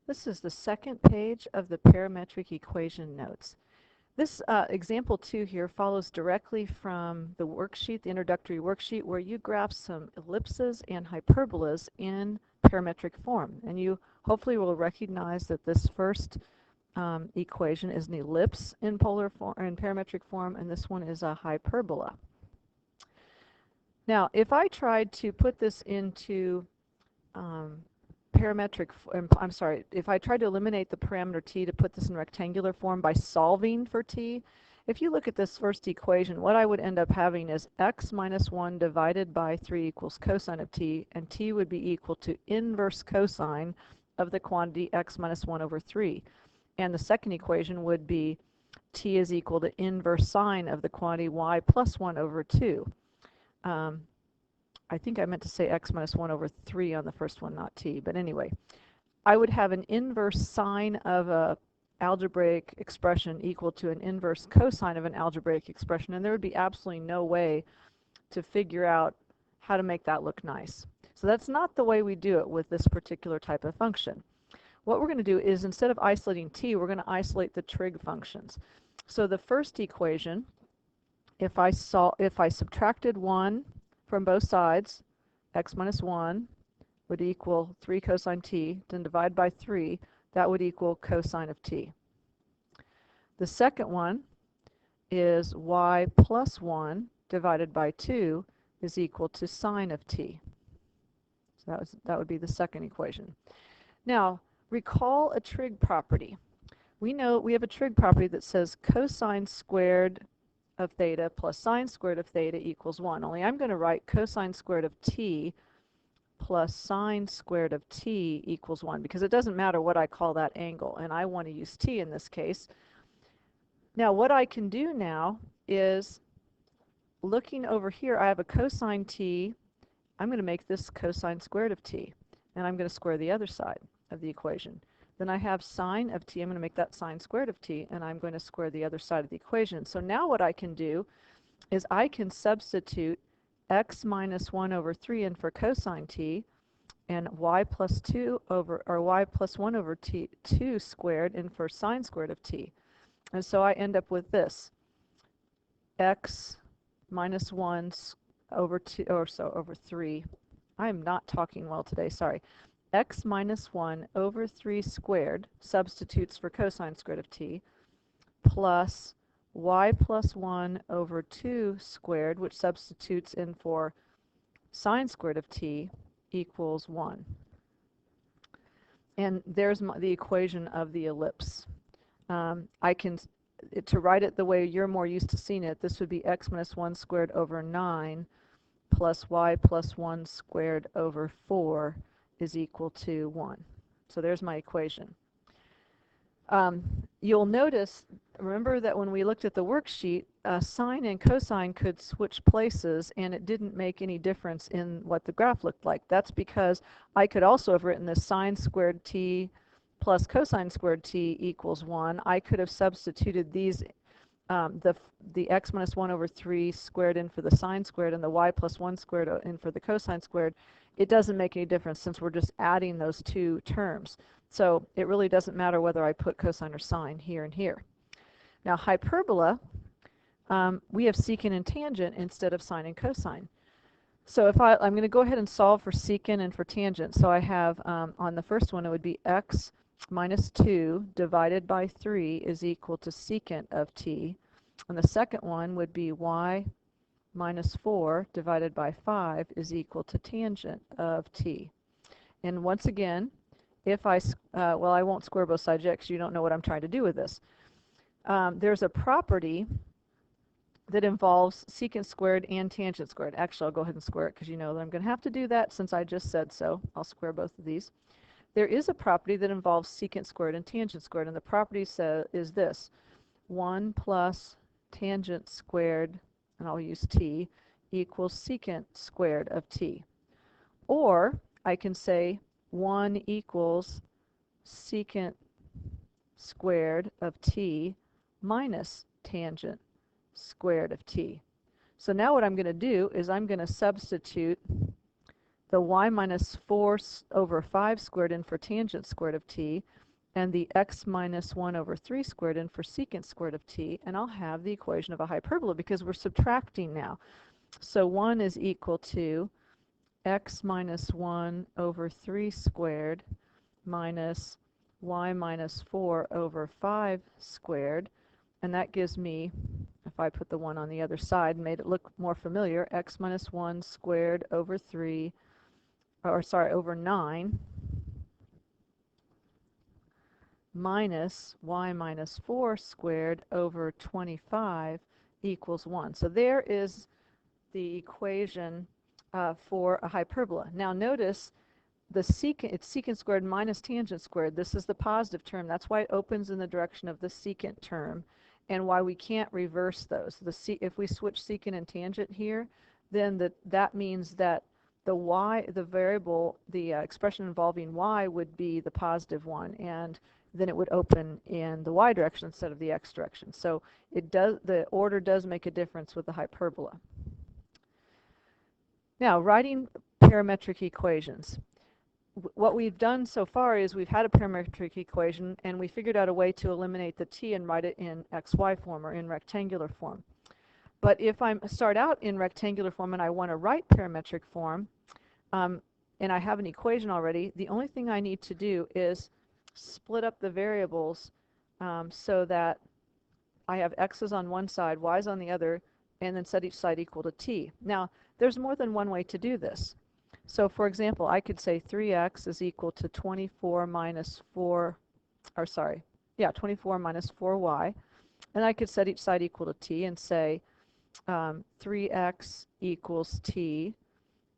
This is the second page of the parametric equation notes. This example 2 here follows directly from the worksheet, the introductory worksheet, where you graph some ellipses and hyperbolas in parametric form. And you hopefully will recognize that this first equation is an ellipse in polar form, or in parametric form, and this one is a hyperbola. Now, if I tried to put this into if I tried to eliminate the parameter t to put this in rectangular form by solving for t, if you look at this first equation, what I would end up having is x minus 1 divided by 3 equals cosine of t, and t would be equal to inverse cosine of the quantity x minus 1 over 3. And the second equation would be t is equal to inverse sine of the quantity y plus 1 over 2. I think I meant to say x minus 1 over 3 on the first one, not t. But anyway, I would have an inverse sine of a algebraic expression equal to an inverse cosine of an algebraic expression, and there would be absolutely no way to figure out how to make that look nice. So that's not the way we do it with this particular type of function. What we're going to do is, instead of isolating t, we're going to isolate the trig functions. So the first equation, if I subtracted 1 from both sides, x minus 1 would equal 3 cosine t, then divide by 3, that would equal cosine of t. The second one is y plus 1 divided by 2 is equal to sine of t. So that would be the second equation. Now, recall a trig property. We know we have a trig property that says cosine squared of theta plus sine squared of theta equals 1. Only I'm going to write cosine squared of t plus sine squared of t equals 1, because it doesn't matter what I call that angle, and I want to use t in this case. Now, what I can do now is, looking over here, I have a cosine t. I'm going to make this cosine squared of t, and I'm going to square the other side of the equation. Then I have sine of t. I'm going to make that sine squared of t, and I'm going to square the other side of the equation. So now what I can do is I can substitute x minus 1 over 3 in for cosine t, and y plus 2 over, or y plus 1 over t 2 squared in for sine squared of t. And so I end up with this, x minus 1 over 2, or so over 3. I'm not talking well today, sorry. X minus 1 over 3 squared substitutes for cosine squared of t, plus y plus 1 over 2 squared, which substitutes in for sine squared of t, equals 1. And there's the equation of the ellipse. I can, to write it the way you're more used to seeing it, this would be x minus 1 squared over 9 plus y plus 1 squared over 4 is equal to 1. So there's my equation. You'll notice, remember that when we looked at the worksheet, sine and cosine could switch places, and it didn't make any difference in what the graph looked like. That's because I could also have written this sine squared t plus cosine squared t equals 1. I could have substituted these, the x minus 1 over 3 squared in for the sine squared and the y plus 1 squared in for the cosine squared. It doesn't make any difference since we're just adding those two terms. So it really doesn't matter whether I put cosine or sine here and here. Now, hyperbola, we have secant and tangent instead of sine and cosine. So if I'm going to go ahead and solve for secant and for tangent. So I have, on the first one, it would be x minus 2 divided by 3 is equal to secant of t. And the second one would be y minus 4 divided by 5 is equal to tangent of t. And once again, if I, well, I won't square both sides yet because you don't know what I'm trying to do with this. There's a property that involves secant squared and tangent squared. Actually, I'll go ahead and square it because you know that I'm going to have to do that since I just said so. I'll square both of these. There is a property that involves secant squared and tangent squared, and the property is this: 1 plus tangent squared, and I'll use t, equals secant squared of t. Or I can say 1 equals secant squared of t minus tangent squared of t. So now what I'm going to do is I'm going to substitute the y minus 4 over 5 squared in for tangent squared of t, and the x minus 1 over 3 squared in for secant squared of t, and I'll have the equation of a hyperbola because we're subtracting now. So 1 is equal to x minus 1 over 3 squared minus y minus 4 over 5 squared, and that gives me, if I put the 1 on the other side and made it look more familiar, x minus 1 squared over 3, or sorry, over 9, minus y minus 4 squared over 25 equals 1. So there is the equation for a hyperbola. Now notice it's secant squared minus tangent squared. This is the positive term. That's why it opens in the direction of the secant term, and why we can't reverse those. If we switch secant and tangent here, then that means that the variable, the expression involving y would be the positive one, and then it would open in the y direction instead of the x direction. So the order does make a difference with the hyperbola. Now, writing parametric equations. What we've done so far is we've had a parametric equation, and we figured out a way to eliminate the t and write it in xy form, or in rectangular form. But if I start out in rectangular form and I want to write parametric form, and I have an equation already, the only thing I need to do is split up the variables so that I have x's on one side, y's on the other, and then set each side equal to t. Now, there's more than one way to do this. So for example, I could say 3x is equal to 24 minus 4, or sorry, yeah, 24 minus 4y. And I could set each side equal to t and say 3x equals t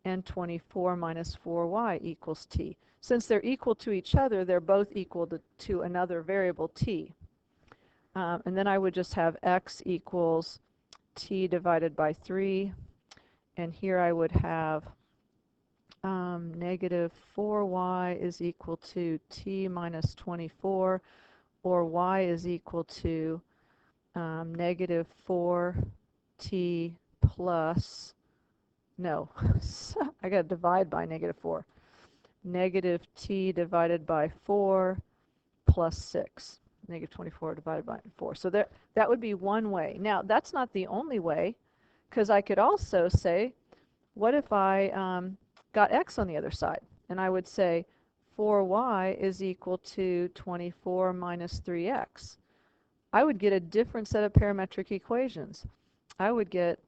and 24 minus 4y equals t. Since they're equal to each other, they're both equal to another variable t. And then I would just have x equals t divided by 3. And here I would have negative 4y is equal to t minus 24, or y is equal to negative 4t plus, no, I got to divide by negative 4. Negative t divided by 4 plus 6. Negative 24 divided by 4. So that would be one way. Now, that's not the only way, because I could also say, what if I got x on the other side? And I would say 4y is equal to 24 minus 3x. I would get a different set of parametric equations. I would get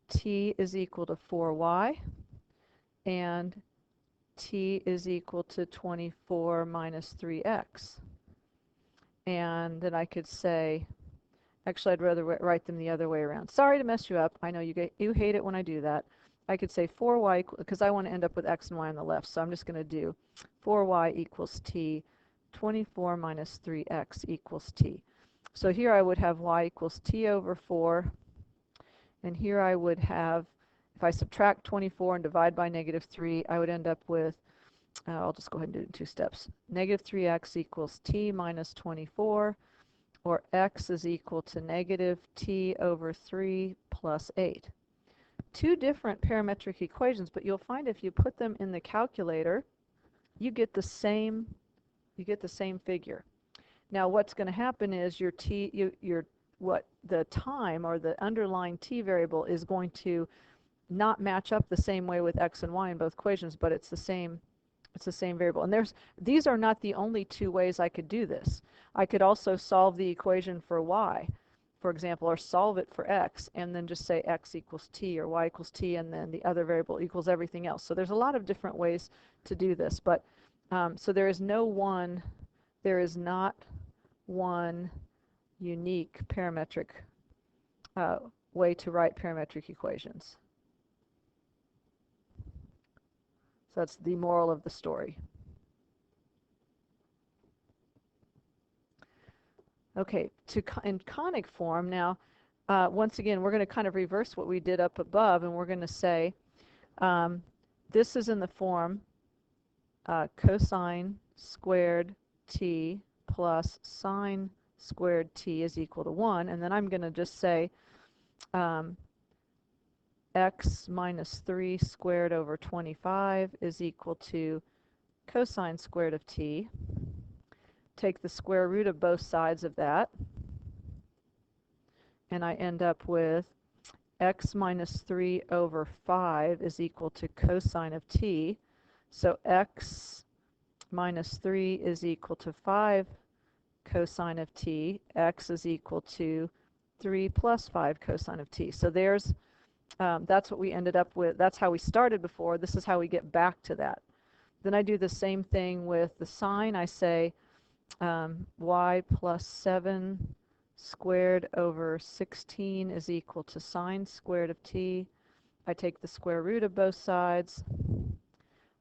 t is equal to 4y, and t is equal to 24 minus 3x. And then I could say, actually I'd rather write them the other way around. Sorry to mess you up. I know you hate it when I do that. I could say 4y, because I want to end up with x and y on the left, so I'm just going to do 4y equals t, 24 minus 3x equals t. So here I would have y equals t over 4, and here I would have, if I subtract 24 and divide by negative 3, I would end up with, I'll just go ahead and do it in 2 steps. Negative 3x equals t minus 24, or x is equal to negative t over 3 plus 8. 2 different parametric equations, but you'll find if you put them in the calculator, you get the same figure. Now, what's going to happen is the time, or the underlying t variable, is going to not match up the same way with x and y in both equations, but it's the same variable. And these are not the only 2 ways I could do this. I could also solve the equation for y, for example, or solve it for x, and then just say x equals t or y equals t, and then the other variable equals everything else. So there's a lot of different ways to do this, but so there is not one unique parametric way to write parametric equations. So that's the moral of the story. Okay, in conic form now, once again, we're going to kind of reverse what we did up above, and we're going to say this is in the form cosine squared t plus sine squared t is equal to 1, and then I'm going to just say x minus 3 squared over 25 is equal to cosine squared of t. Take the square root of both sides of that, and I end up with x minus 3 over 5 is equal to cosine of t. So x minus 3 is equal to 5 cosine of t. X is equal to 3 plus 5 cosine of t. So there's, that's what we ended up with. That's how we started before. This is how we get back to that. Then I do the same thing with the sine. I say y plus 7 squared over 16 is equal to sine squared of t. I take the square root of both sides.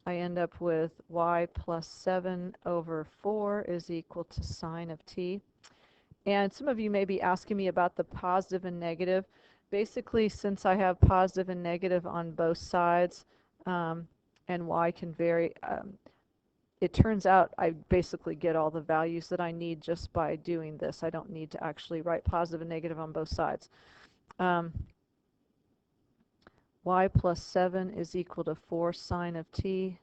I end up with y plus 7 over 4 is equal to sine of t. And some of you may be asking me about the positive and negative. Basically, since I have positive and negative on both sides, and y can vary, it turns out I basically get all the values that I need just by doing this. I don't need to actually write positive and negative on both sides. Y plus 7 is equal to 4 sine of t,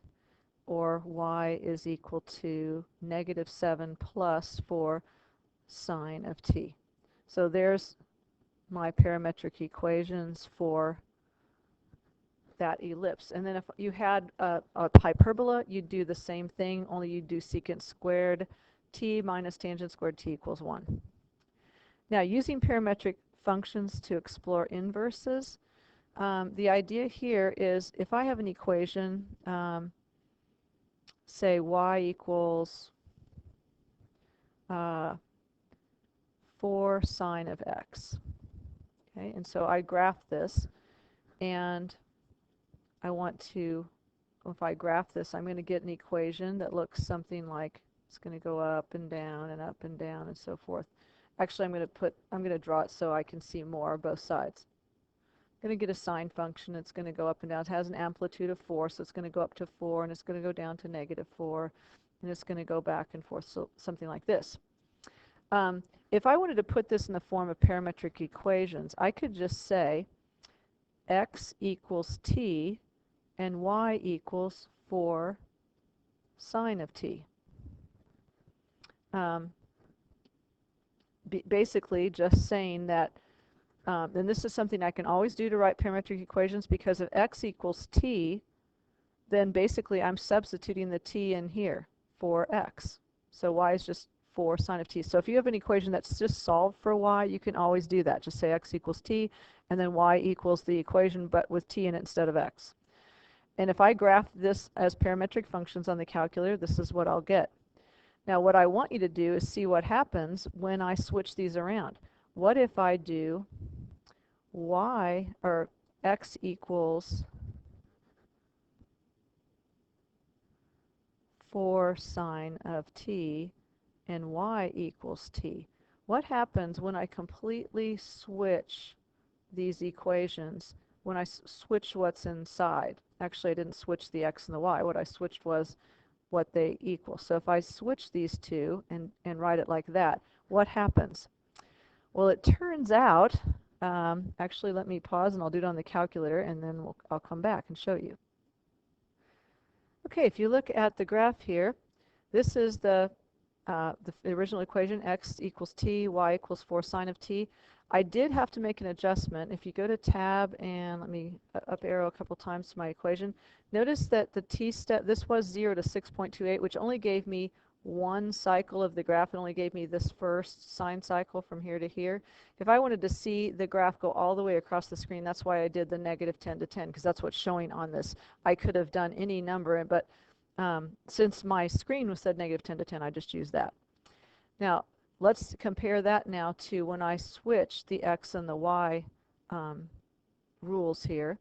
or y is equal to negative 7 plus 4 sine of t. So there's my parametric equations for that ellipse. And then if you had a hyperbola, you'd do the same thing, only you'd do secant squared t minus tangent squared t equals 1. Now, using parametric functions to explore inverses, the idea here is if I have an equation, say y equals 4 sine of x. Okay, and so I graph this, and I want to, if I graph this, I'm going to get an equation that looks something like it's going to go up and down and up and down and so forth. Actually, I'm going to draw it so I can see more of both sides. I'm going to get a sine function. It's going to go up and down. It has an amplitude of 4, so it's going to go up to 4, and it's going to go down to negative 4, and it's going to go back and forth, so something like this. If I wanted to put this in the form of parametric equations, I could just say x equals t and y equals 4 sine of t. Basically just saying that, and this is something I can always do to write parametric equations, because if x equals t, then basically I'm substituting the t in here for x. So y is just 4 sine of t. So if you have an equation that's just solved for y, you can always do that. Just say x equals t, and then y equals the equation, but with t in it instead of x. And if I graph this as parametric functions on the calculator, this is what I'll get. Now what I want you to do is see what happens when I switch these around. What if I do y, or x equals 4 sine of t and y equals t? What happens when I completely switch these equations, when I switch what's inside? Actually, I didn't switch the x and the y. What I switched was what they equal. So if I switch these two and write it like that, what happens? Well, it turns out, actually let me pause and I'll do it on the calculator, and then I'll come back and show you. Okay, if you look at the graph here, this is the original equation, x equals t, y equals 4 sine of t. I did have to make an adjustment. If you go to tab and let me up arrow a couple times to my equation, notice that the t step, this was 0 to 6.28, which only gave me one cycle of the graph. It only gave me this first sine cycle from here to here. If I wanted to see the graph go all the way across the screen, that's why I did the negative 10 to 10, because that's what's showing on this. I could have done any number, but since my screen was said negative 10 to 10, I just used that. Now, let's compare that now to when I switch the x and the y rules here.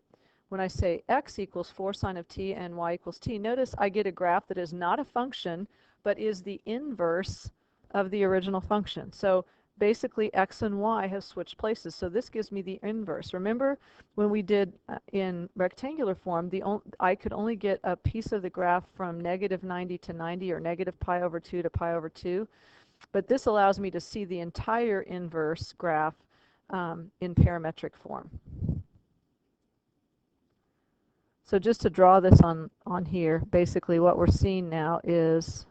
When I say x equals 4 sine of t and y equals t, notice I get a graph that is not a function, but is the inverse of the original function. So basically x and y have switched places, so this gives me the inverse. Remember when we did in rectangular form, I could only get a piece of the graph from negative 90 to 90, or negative pi over 2 to pi over 2. But this allows me to see the entire inverse graph in parametric form. So just to draw this on here, basically what we're seeing now is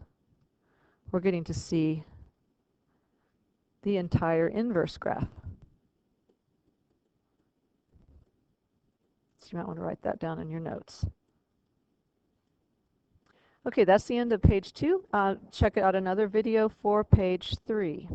we're getting to see the entire inverse graph. So you might want to write that down in your notes. Okay, that's the end of page 2. Check out another video for page 3.